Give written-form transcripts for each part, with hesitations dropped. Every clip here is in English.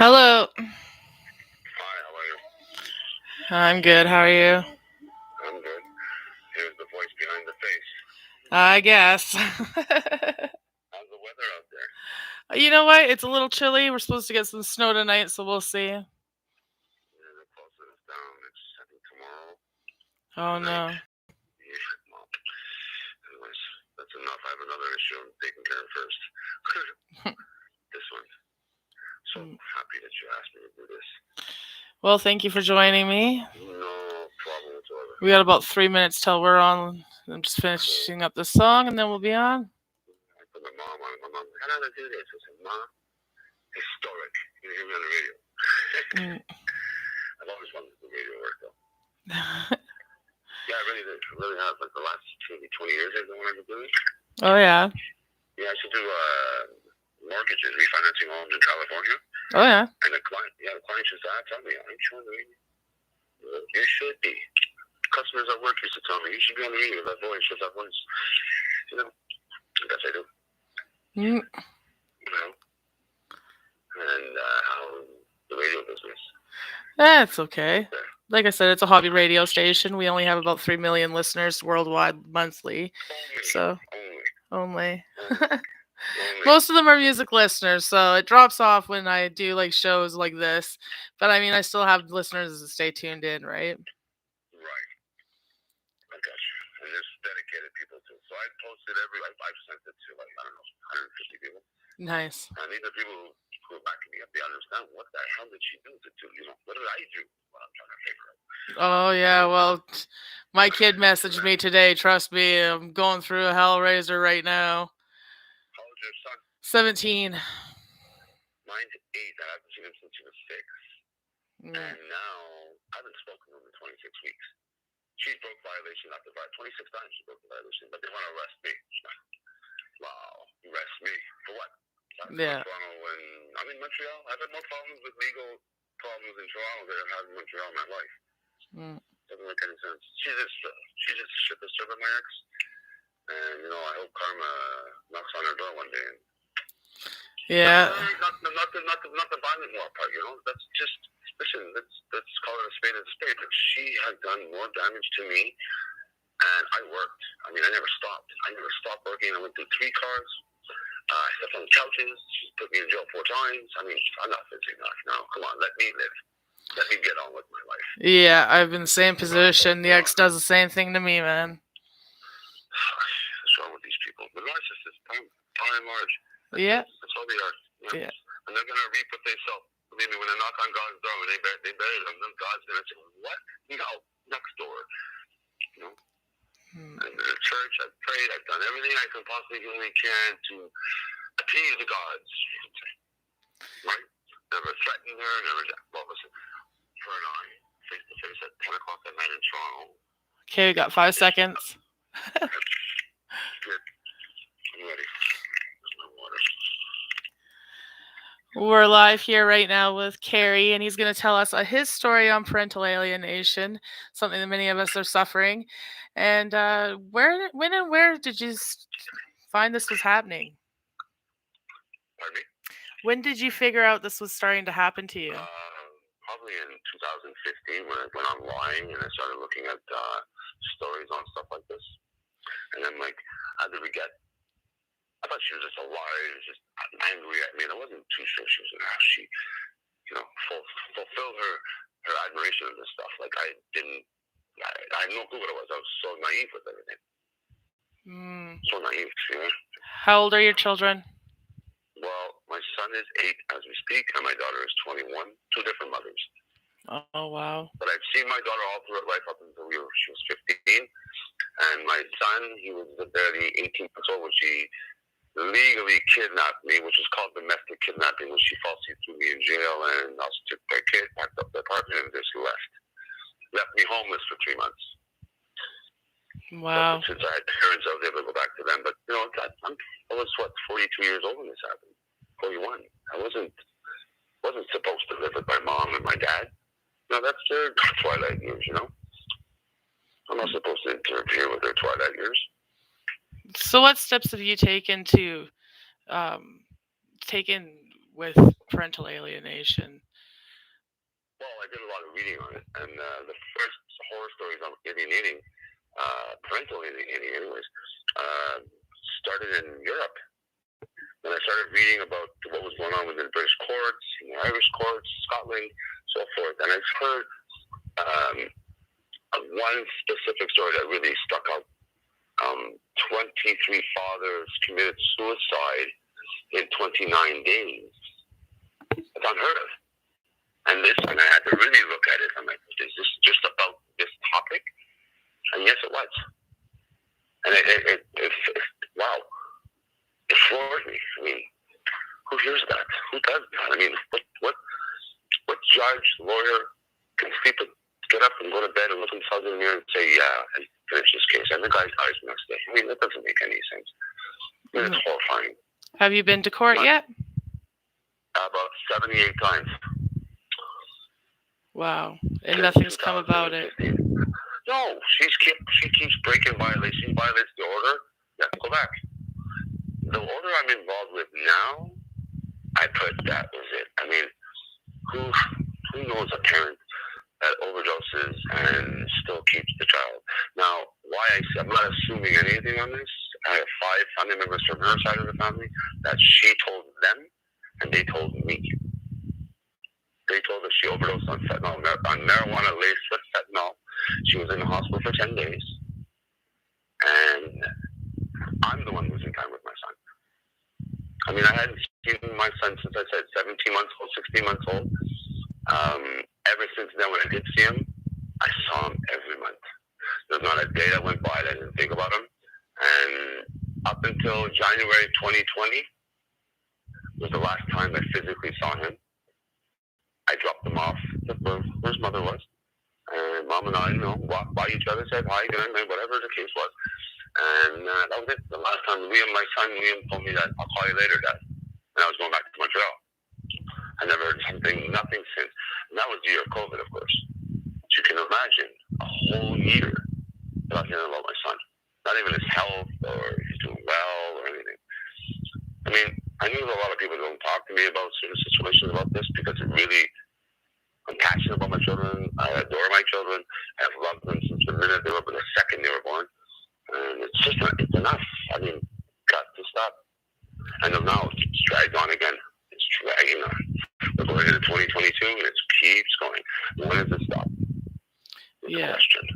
Hello. Hi, how are you? I'm good. How are you? I'm good. Here's the voice behind the face. I guess. How's the weather out there? You know what? It's a little chilly. We're supposed to get some snow tonight, so we'll see. Yeah, they're closing us down. It's, I think, tomorrow Oh night. no. Yeah, well, anyways, that's enough. I have another issue I'm taking care of first. This one. So happy that you asked me to do this. Well, thank you for joining me. No problem whatsoever. We got about 3 minutes till we're on. I'm just finishing up the song, and then we'll be on. I put my mom on it. My mom's like, how did I do this? I said, Mom, historic. You hear me on the radio. I've always wanted to do radio work, though. Yeah, I really did. I really have. Like the last maybe 20 years I've been wanting to do it. Oh yeah. Yeah, I should do mortgages, refinancing homes in California. Oh yeah. And the client used to tell me, aren't you on the radio? You should be. Customers at work used to tell me, you should be on the radio. That voice, just that voice. You know, I guess I do. You know, and how the radio business. That's okay. Like I said, it's a hobby radio station. We only have about 3 million listeners worldwide monthly. Only. Most of them are music listeners, so it drops off when I do like shows like this. But I mean, I still have listeners that stay tuned in, right? Right. I got you. And there's dedicated people too. So I posted I've sent it to like, I don't know, 150 people. Nice. And these are people who are backing me up. They understand what the hell did she do to what did I do? What I'm trying to figure out. Oh yeah, well, my kid messaged me today. Trust me, I'm going through a hellraiser right now. How old's your son? 17. Mine's 8. I haven't seen him since he was 6. And now I haven't spoken to him in 26 weeks. She broke violation after 26 times she broke the violation, but they want to arrest me. Wow, arrest me for what? Yeah. Toronto, when I'm in Montreal, I've had more problems with legal problems in Toronto than I've had in Montreal in my life. Doesn't make any sense. She's just a shit disturber, my ex. And I hope karma knocks on her door one day. Yeah. Not the violent war part. That's just listen. Let's call it a spade a spade. But she has done more damage to me, and I worked. I mean, I never stopped. I never stopped working. I went through 3 cars. I slept on couches. She put me in jail 4 times. I mean, enough is enough now. Come on, let me live. Let me get on with my life. Yeah, I've been in the same position. The ex does the same thing to me, man. What's wrong with these people? The narcissists, by and large. Yeah. That's all they are. Yeah. And they're gonna reap what they sow. Believe me, when they knock on God's door, when they bury them, then God's gonna say, "What? No, next door." And in the church, I've prayed. I've done everything I can possibly can to appease the gods. Right? Never threatened her. Never. Well, listen, her and I, face to face at 10 o'clock at night in Toronto. Okay, we got 5 seconds. Good. I'm ready. There's my water. We're live here right now with Carrie, and he's going to tell us his story on parental alienation, something that many of us are suffering. And when and where did you find this was happening? Pardon me? When did you figure out this was starting to happen to you? Probably in 2015 when I went online and I started looking at stories on stuff like this. And then, how did we get? I thought she was just a liar. She was just angry at me. And I wasn't too sure she was going to actually, fulfill her admiration of this stuff. Like, I had no clue what it was. I was so naive with everything. So naive, How old are your children? Well, my son is 8 as we speak, and my daughter is 21. 2 different mothers. Oh, wow. But I've seen my daughter all through her life up until she was 15. And my son, he was barely 18 months old when she legally kidnapped me, which is called domestic kidnapping, when she falsely threw me in jail and also took my kid, packed up the apartment, and just left me homeless for 3 months. Wow. But since I had parents, I was able to go back to them. But I was 42 years old when this happened. 41. I wasn't supposed to live with my mom and my dad. No, that's their twilight years. I'm not supposed to interfere with their twilight years. So what steps have you taken to with parental alienation? Well, I did a lot of reading on it, and the first horror stories on alienating, parental alienating, anyways, uh, started in Europe. And I started reading about what was going on within the British courts, in the Irish courts, Scotland, so forth. And I've heard um, one specific story that really stuck out. 23 fathers committed suicide in 29 days. It's unheard of. And I had to really look at it. I'm like, is this just about this topic? And yes, it was. And wow, it floored me. I mean, who hears that? Who does that? I mean, what judge, lawyer can sleep and get up and go to bed and look themselves in the mirror and say, yeah, and finish this case, and the guy dies the next day? I mean, that doesn't make any sense. I mean, it's horrifying. Have you been to court yet? About 78 times. Wow, and nothing's come about it. No, she keeps breaking violations. She violates the order. You have to go back. The order I'm involved with now, I put that was it. I mean, who knows a parent that overdoses and still keeps the child? Now, I'm not assuming anything on this. I have 5 family members from her side of the family that she told them, and they told me. They told us she overdosed on fentanyl, on marijuana laced with fentanyl. She was in the hospital for 10 days, and I'm the one losing time with my son. I mean, I hadn't seen my son since I said 17 months old, 16 months old. Ever since then, when I did see him, I saw him every month. There's not a day that went by that I didn't think about him. And up until January 2020 was the last time I physically saw him. I dropped him off where his mother was. And Mom and I, walked by each other, said hi, good night, whatever the case was. And that was it. The last time my son Liam told me that, I'll call you later, Dad. And I was going back to Montreal. I never heard nothing since. And that was the year of COVID, of course. So you can imagine a whole year without hearing about my son. Not even his health or if he's doing well or anything. I mean, I know a lot of people don't talk to me about certain situations about this because I'm passionate about my children. I adore my children. I have loved them since the minute they were born, the second they were born. And it's enough. I mean, got to stop. And now it's dragged on again. It's dragging on. We're going into 2022 and it keeps going. When does it stop? Yeah. Question.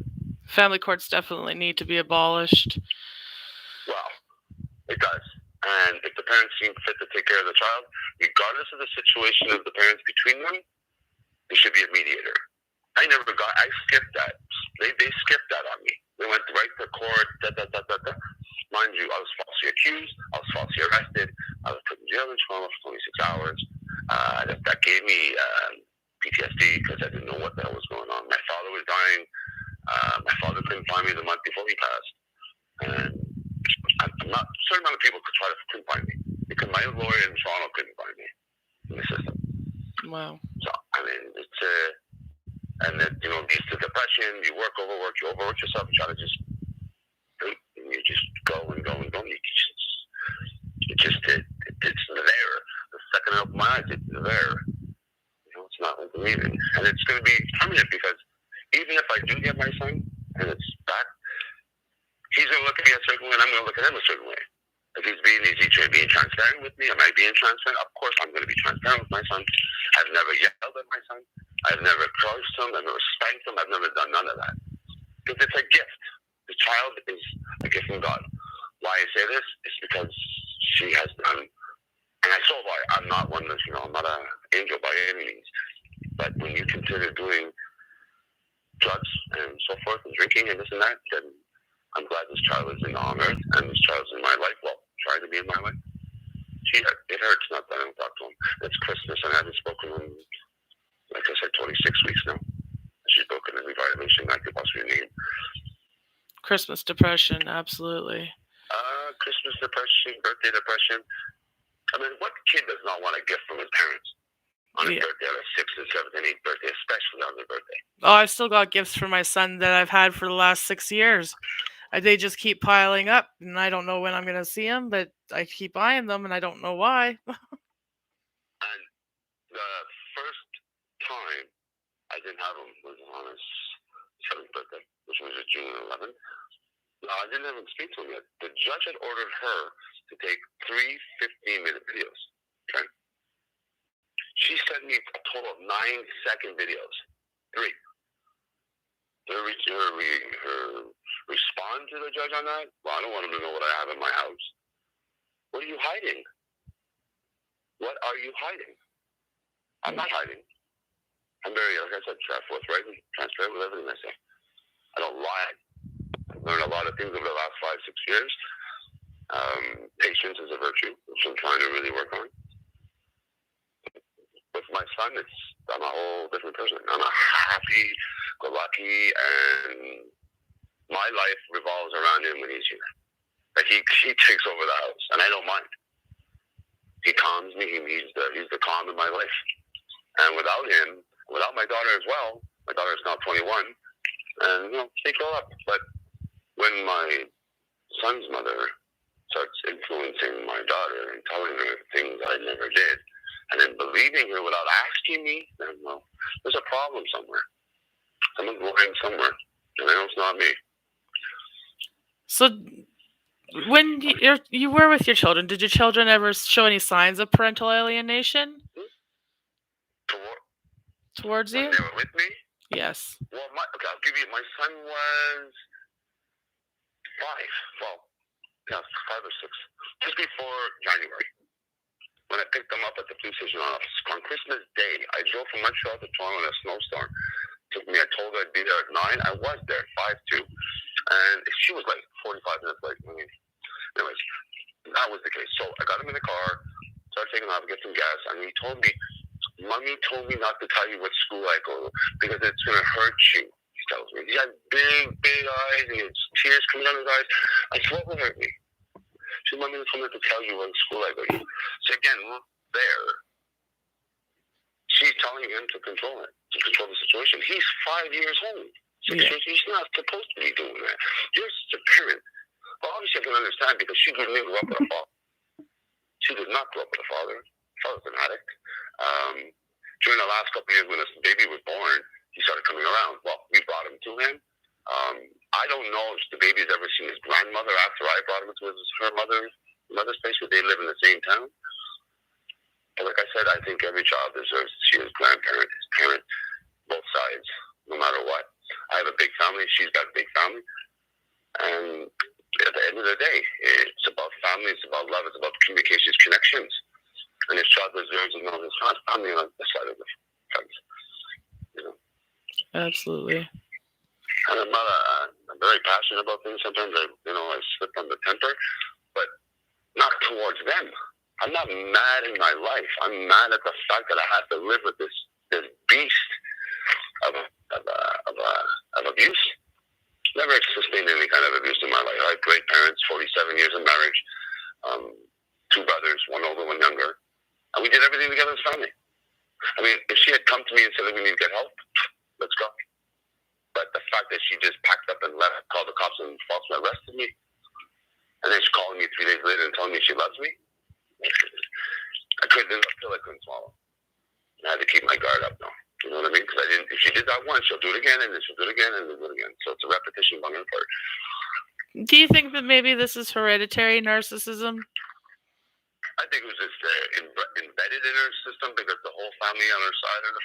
Family courts definitely need to be abolished. Well, it does. And if the parents seem fit to take care of the child, regardless of the situation of the parents between them, there should be a mediator. I skipped that. They skipped that on me. They went right to court, Mind you, I was falsely accused. I was falsely arrested. I was put in jail in Toronto for 26 hours. That gave me PTSD because I didn't know what the hell was going on. My father was dying. My father couldn't find me the month before he passed. And I'm not, a certain amount of people couldn't find me because my lawyer in Toronto couldn't find me in the system. Wow. So, I mean, it's and then, leads to depression. You overwork yourself, you try to just, and you just go and go and go. It's there. The second I open my eyes, it's there. It's not like leaving. And it's going to be permanent because even if I do get my son and it's back, he's going to look at me a certain way and I'm going to look at him a certain way. If is he being transparent with me? Am I being transparent? Of course I'm going to be transparent with my son. I've never yelled at my son. I've never cursed him. I've never spanked him. I've never done none of that. Because it's a gift. The child is a gift from God. Why I say this is because she has done, and I so far, I'm not one that's, I'm not an angel by any means. But when you consider doing drugs and so forth and drinking and this and that, then I'm glad this child is on earth and this child is in my life. Well, trying to be in my life. It hurts not that I don't talk to him. It's Christmas and I haven't spoken to him, like I said, 26 weeks now. She's broken every violation I could possibly name. Christmas depression, absolutely. Christmas depression, birthday depression. I mean, what kid does not want a gift from his parents on his birthday, on his 6th and 7th and 8th birthday, especially on their birthday? Oh, I've still got gifts for my son that I've had for the last 6 years. They just keep piling up, and I don't know when I'm going to see them, but I keep buying them, and I don't know why. And The first time I didn't have him was on his 7th birthday, which was June 11th. No, I didn't even speak to him yet. The judge had ordered her to take 3 15-minute videos. Okay? She sent me a total of 9-second videos. 3. Her respond to the judge on that? Well, I don't want him to know what I have in my house. What are you hiding? What are you hiding? I'm not hiding. I'm very, like I said, forthright and transparent with everything I say. I don't lie. I've learned a lot of things over the last 5-6 years. Patience is a virtue, which I'm trying to really work on. With my son, I'm a whole different person. I'm a happy-go-lucky, and my life revolves around him when he's here. Like he takes over the house, and I don't mind. He calms me. He's the calm in my life. And without him, without my daughter as well, my daughter is now 21, and they grow up. But when my son's mother starts influencing my daughter and telling her things I never did, and then believing her without asking me, then there's a problem somewhere. Someone's lying somewhere, and I know it's not me. So, when you were with your children, did your children ever show any signs of parental alienation towards you? When they were with me? Yes. Well, I'll give you. My son was 5. Well, 5 or 6, just before January. When I picked them up at the police station on Christmas Day, I drove from Montreal to Toronto in a snowstorm. I told her I'd be there at 9. I was there, 5:02. And she was like 45 minutes late. Anyways, that was the case. So I got him in the car, started taking off, get some gas, and he told me, Mommy told me not to tell you what school I go to because it's going to hurt you, he tells me. He has big, big eyes, and his tears coming out of his eyes. I said, what will hurt me? She told me to tell you what school I go to. So again, there, she's telling him to control it, to control the situation. He's 5 years old. So he's not supposed to be doing that. You're just a parent. Well, obviously I can understand because she didn't grow up with a father. She did not grow up with a father. Father's an addict. During the last couple of years when this baby was born, he started coming around. Well, we brought him to him. I don't know if the baby's ever seen his grandmother after I brought him to her mother's place, where they live in the same town. But like I said, I think every child deserves to see his grandparent, his parent, both sides, no matter what. I have a big family. She's got a big family. And at the end of the day, it's about family. It's about love. It's about communications, connections. And his child deserves to know his family on the side of the fence. Absolutely. And I'm very passionate about things. Sometimes I slip on the temper, but not towards them. I'm not mad in my life. I'm mad at the fact that I have to live with this beast of abuse. Never sustained any kind of abuse in my life. I had great parents, 47 years of marriage, 2 brothers, one older, one younger, and we did everything together as a family. I mean, if she had come to me and said, we need to get help, let's go. But the fact that she just packed up and left, called the cops and falsely arrested me, and then she called me 3 days later and told me she loves me, I couldn't swallow. I had to keep my guard up now. You know what I mean? Because if she did that once, she'll do it again, and then she'll do it again, and then do it again. So it's a repetition on her part. Do you think that maybe this is hereditary narcissism? I think it was just embedded in her system because the whole family on her side of the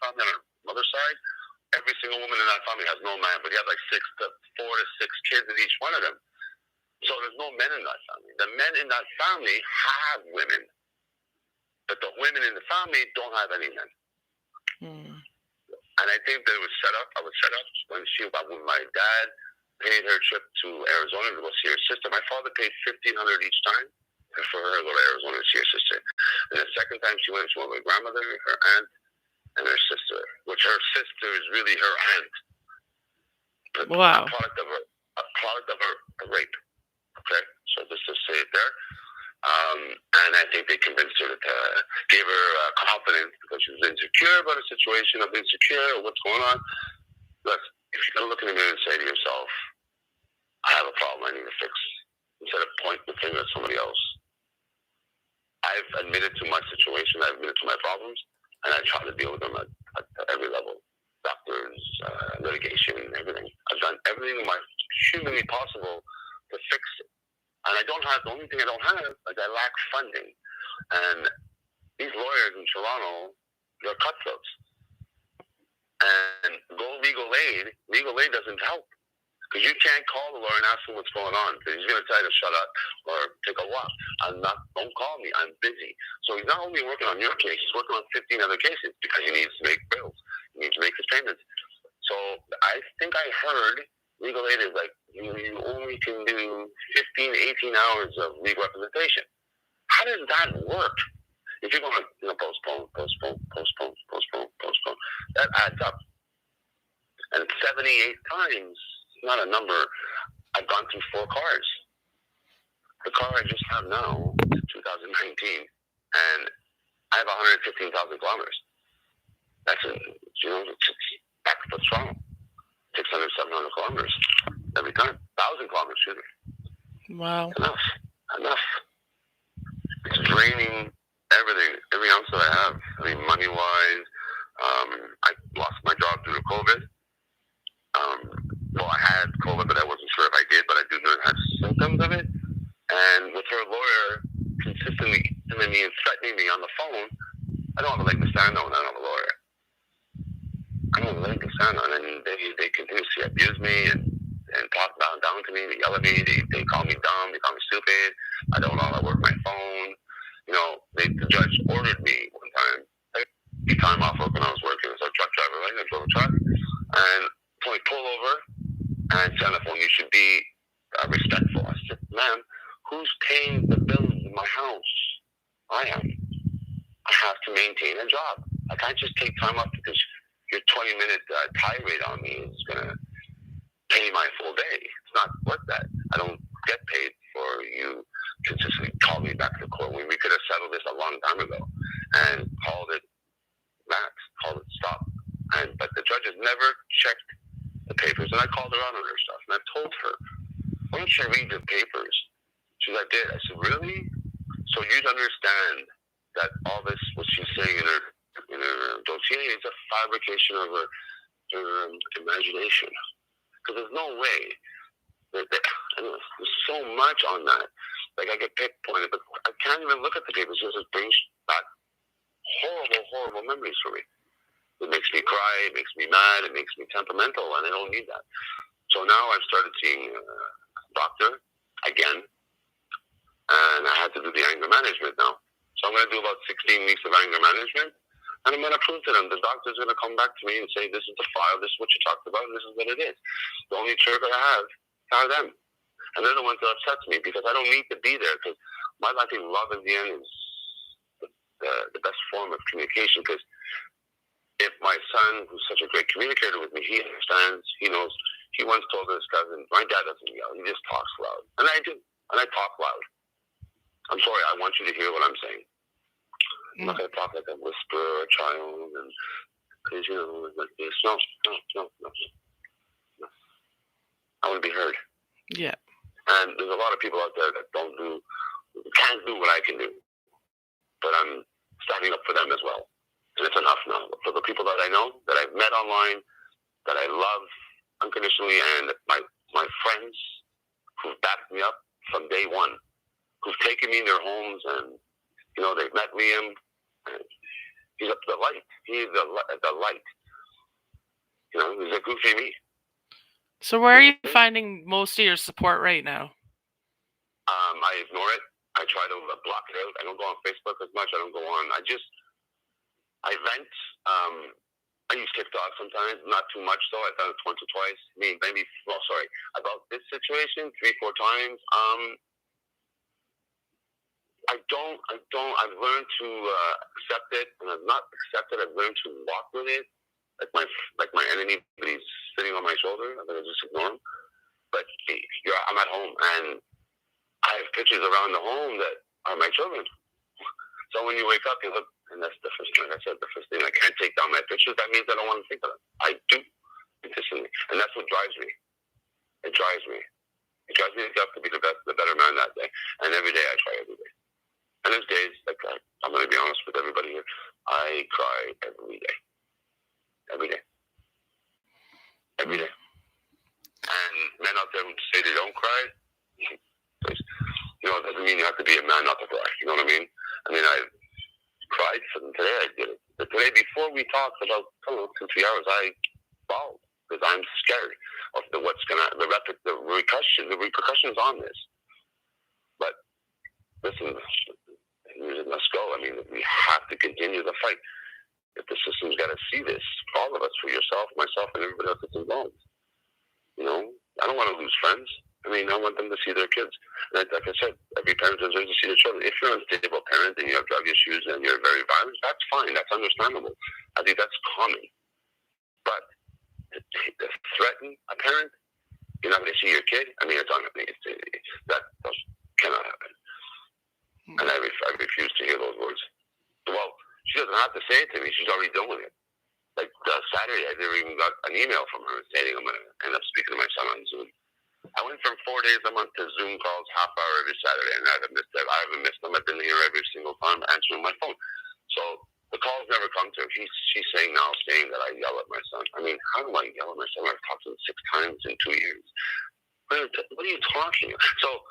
family, on her mother's side, every single woman in that family has no man, but you have like 4 to 6 kids in each one of them. So there's no men in that family. The men in that family have women, but the women in the family don't have any men. And I think that it was set up. I was set up when my dad paid her trip to Arizona to go see her sister. My father paid $1,500 each time for her to go to Arizona to see her sister. And the second time she went with her grandmother, her aunt, and her sister, which her sister is really her aunt. Wow. A product of her rape. Okay, so just to say it there. And I think they convinced her to give her confidence because she was insecure about a situation of insecure or what's going on. Look, if you're going to look in the mirror and say to yourself, I have a problem I need to fix, instead of pointing the finger at somebody else, I I've admitted to my situation, I've admitted to my problems, and I try to deal with them at every level. Doctors, litigation, everything. I've done everything in my humanly possible to fix it. And I don't have, the only thing I don't have is I lack funding. And these lawyers in Toronto, they're cutthroats. And go legal aid doesn't help. Because you can't call the lawyer and ask him what's going on. Because he's going to tell you to shut up or take a walk. Don't call me. I'm busy. So he's not only working on your case, he's working on 15 other cases because he needs to make bills. He needs to make his payments. So I think I heard legal aid is like you only can do 15, 18 hours of legal representation. How does that work? If you're going to postpone, that adds up. And 78 times, not a number. I've gone through 4 cars. The car I just have now is 2019, and I have 115,000 kilometers. That's it's back to Toronto, 600, 700 kilometers every time, 1,000 kilometers. Excuse me. Wow. Enough. It's draining everything, every ounce that I have. I mean, money wise, I lost my job due to COVID. Well, I had COVID, but I wasn't sure if I did, but I do not have symptoms of it. And with her lawyer consistently emailing me and threatening me on the phone, I don't have a leg to stand on. I don't have a lawyer. I don't have a leg to stand on. And they continuously abuse me and talk down to me. They yell at me. They call me dumb. They call me stupid. I don't know how to work my phone. The judge ordered me one time. I took time off work when I was working as a truck driver. Right? I drove a truck. And told me, pull over and say on the phone, you should be respectful. I said, ma'am, who's paying the bills in my house? I am. I have to maintain a job. I can't just take time off because your 20-minute tirade on me is going to pay my full day. It's not worth that. I don't get paid for you consistently calling me back to court when we could have settled this a long time ago and called it max, called it stop. But the judge has never checked the papers, and I called her out on her stuff, and I told her, why don't you read the papers? She's like, I did. I said, really? So you'd understand that all this, what she's saying in her dossier, is a fabrication of her imagination. Because there's no way. There's so much on that. Like, I get pinpointed, but I can't even look at the papers because it brings back horrible, horrible memories for me. It makes me cry, it makes me mad, it makes me temperamental, and I don't need that. So now I've started seeing a doctor again, and I had to do the anger management now. So I'm going to do about 16 weeks of anger management, and I'm going to prove to them. The doctor's going to come back to me and say, this is the file, this is what you talked about, and this is what it is. The only trigger I have are them. And they're the ones that upsets me because I don't need to be there, because my life in love in the end is the best form of communication. Because if my son, who's such a great communicator with me, he understands, he knows. He once told his cousin, my dad doesn't yell, he just talks loud. And I do, and I talk loud. I'm sorry, I want you to hear what I'm saying. I'm not going to talk like a whisperer or a child, and because, like this. No. I want to be heard. Yeah. And there's a lot of people out there that can't do what I can do. But I'm standing up for them as well. And it's enough now. For the people that I know, that I've met online, that I love unconditionally, and my friends who've backed me up from day one, who've taken me in their homes, and, they've met Liam, and he's up the light. He's the light. He's a goofy me. So where are you finding most of your support right now? I ignore it. I try to block it out. I don't go on Facebook as much. I don't go on. I vent. I use TikTok sometimes, not too much though. I've done it once or twice. About this situation 3-4 times. I've learned to accept it, and I've not accepted. I've learned to walk with it, like my enemy, but he's sitting on my shoulder. I'm gonna just ignore him. But I'm at home, and I have pictures around the home that are my children. So when you wake up, you look, and that's the first thing I said. The first thing, I can't take down my pictures. That means I don't want to think of them. I do consistently, and that's what drives me. It drives me. It drives me to be the better man that day. And every day I try every day. And there's days like cry. It doesn't mean you have to be a man not to cry. You know what I mean? I cried for them today. I did it. But today, before we talked about 2-3 hours, I bawled because I'm scared of the repercussions on this. But listen, let's go. We have to continue the fight. If the system's got to see this, all of us, for yourself, myself, and everybody else that's involved. I don't want to lose friends. I want them to see their kids. And like I said, every parent deserves to see their children. If you're an unstable parent and you have drug issues and you're very violent, that's fine. That's understandable. I think that's common. But to threaten a parent, you're not going to see your kid. It's on me. That cannot happen. And I refuse to hear those words. Well, she doesn't have to say it to me. She's already doing it. Like Saturday, I never even got an email from her saying I'm going to end up speaking to my son on Zoom. I went from 4 days a month to Zoom calls, half hour every Saturday, and I haven't missed them. I've been here every single time answering my phone. So the calls never come to her. She's saying that I yell at my son. How do I yell at my son? I've talked to him 6 times in 2 years. What are you talking about? So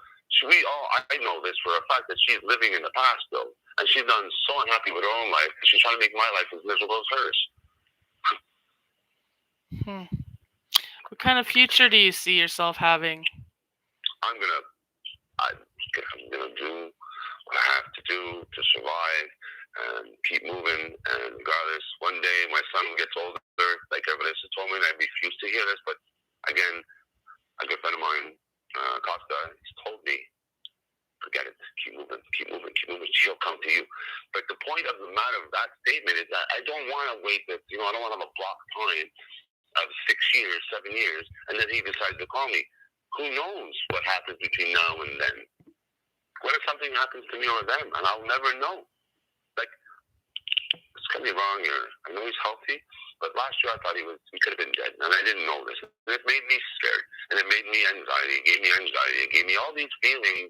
I know this for a fact that she's living in the past, though, and she's done so unhappy with her own life. She's trying to make my life as miserable as hers. What kind of future do you see yourself having? I'm gonna do what I have to do to survive and keep moving. And regardless, one day my son gets older, like everybody else has told me, and I refuse to hear this. But again, a good friend of mine, Costa, he's told me, forget it, keep moving. She'll come to you. But the point of the matter of that statement is that I don't want to wait. I don't want to have a block time of 6 years, 7 years, and then he decides to call me. Who knows what happens between now and then? What if something happens to me or them, and I'll never know? Like, it's gonna be wrong here. I know he's healthy, but last year I thought he could have been dead, and I didn't know this. And it made me scared, and it made me anxiety. It gave me anxiety. It gave me all these feelings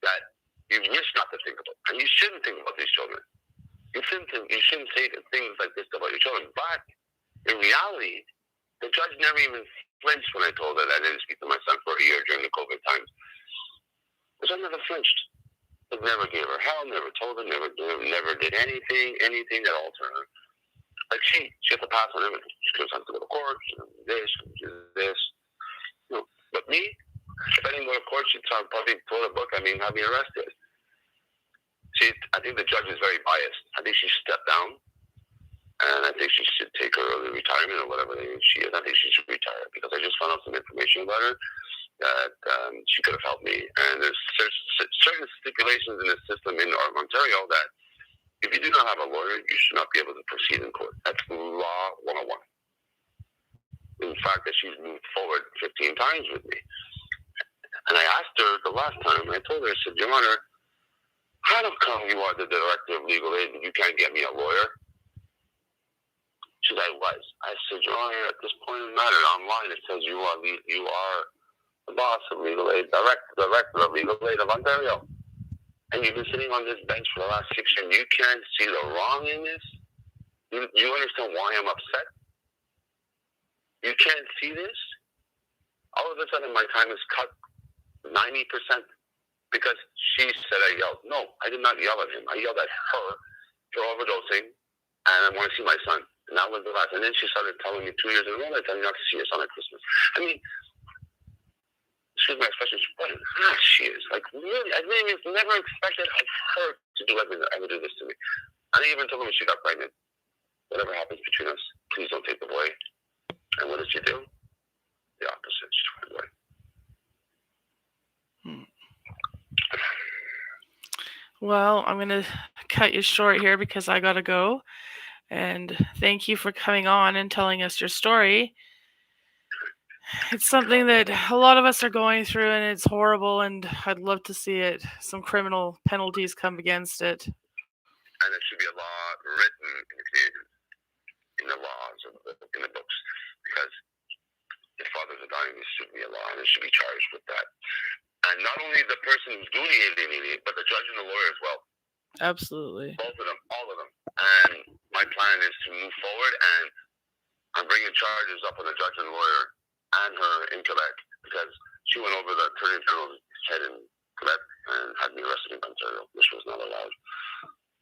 that you wish not to think about, and you shouldn't think about these children. You shouldn't say things like this about your children. But in reality, the judge never even flinched when I told her that I didn't speak to my son for a year during the COVID times. The judge never flinched. It never gave her hell, never told her, never did anything at all to her. Like she had to pass on everything. She goes on to go to court, she does this, she does this. But me, if I didn't go to court, she'd probably pull a book, have me arrested. See, I think the judge is very biased. I think she should step down. And I think she should take her early retirement or whatever she is. I think she should retire because I just found out some information about her that she could have helped me. And there's certain stipulations in the system in Ontario that if you do not have a lawyer, you should not be able to proceed in court. That's law 101. In fact, that she's moved forward 15 times with me. And I asked her the last time, I told her, I said, Your Honor, how come you are the director of legal aid and you can't get me a lawyer? She said, I was. I said, Your Honor, at this point in the matter, online it says you are the boss of legal aid, director of legal aid of Ontario. And you've been sitting on this bench for the last 6 years and you can't see the wrong in this? You understand why I'm upset? You can't see this? All of a sudden my time is cut 90% because she said I yelled. No, I did not yell at him. I yelled at her for overdosing and I want to see my son. And that was the last. And then she started telling me 2 years in a row that I'm not to see her son at Christmas. Excuse my expression, what an ass she is. Like, really, I never expected her to ever do this to me. I even told her when she got pregnant, whatever happens between us, please don't take the boy. And what did she do? The opposite. She took the boy. Well, I'm going to cut you short here because I got to go. And thank you for coming on and telling us your story. It's something that a lot of us are going through, and it's horrible, and I'd love to see some criminal penalties come against it. And there should be a law written in the laws, in the books, because if fathers are dying, there should be a law, and they should be charged with that. And not only the person who's doing the alienating, but the judge and the lawyer as well. Absolutely. Both of them, all of them. And my plan is to move forward, and I'm bringing charges up on the judge and lawyer and her in Quebec because she went over the Attorney General's head in Quebec and had me arrested in Ontario, which was not allowed.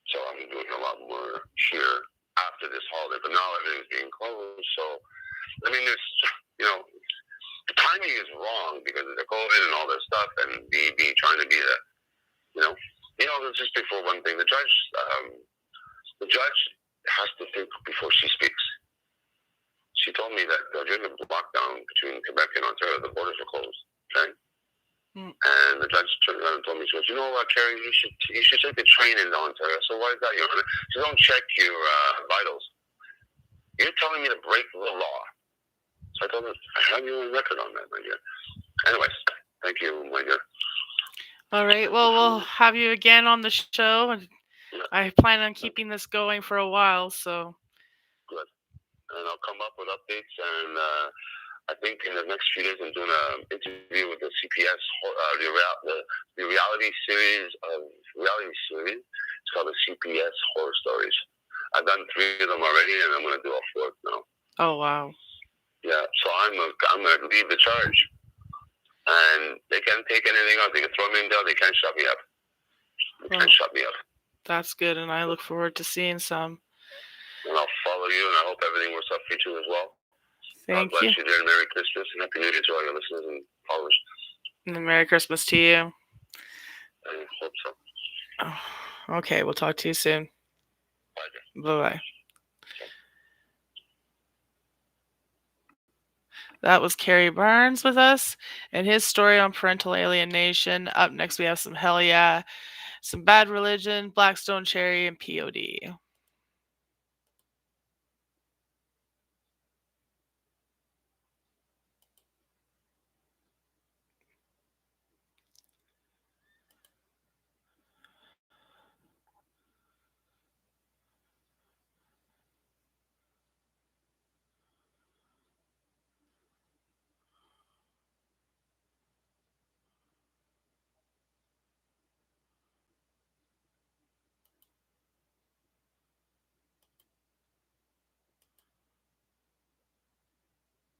So I'm doing a lot more here after this holiday. But now everything's being closed. So, I mean, there's, the timing is wrong because of the COVID and all this stuff, and be trying to be the, it's just before one thing. The judge has to think before she speaks. She told me that during the lockdown between Quebec and Ontario, the borders were closed. Okay. And the judge turned around and told me, she goes, Carrie, you should take the train into Ontario. So why is that, Your Honor? She don't check your vitals. You're telling me to break the law. So I told her, I have you on record on that, my dear. Anyways, thank you, my dear. All right. Well, we'll have you again on the show, and I plan on keeping this going for a while. So good, and I'll come up with updates. And I think in the next few days, I'm doing an interview with the CPS, the reality series. It's called the CPS Horror Stories. I've done 3 of them already, and I'm going to do a 4th now. Oh wow. Yeah, so I'm going to lead the charge. And they can't take anything else. They can throw me in jail. They can't shut me up. They can't shut me up. That's good, and I look forward to seeing some. And I'll follow you, and I hope everything works out for you too as well. Thank God bless you. you, dear, and Merry Christmas, and Happy New Year to all your listeners and followers. And Merry Christmas to you. I hope so. Oh, okay, we'll talk to you soon. Bye. Bye-bye. That was Kerry Barnes with us and his story on parental alienation. Up next, we have some Hell Yeah, some Bad Religion, Blackstone Cherry, and POD.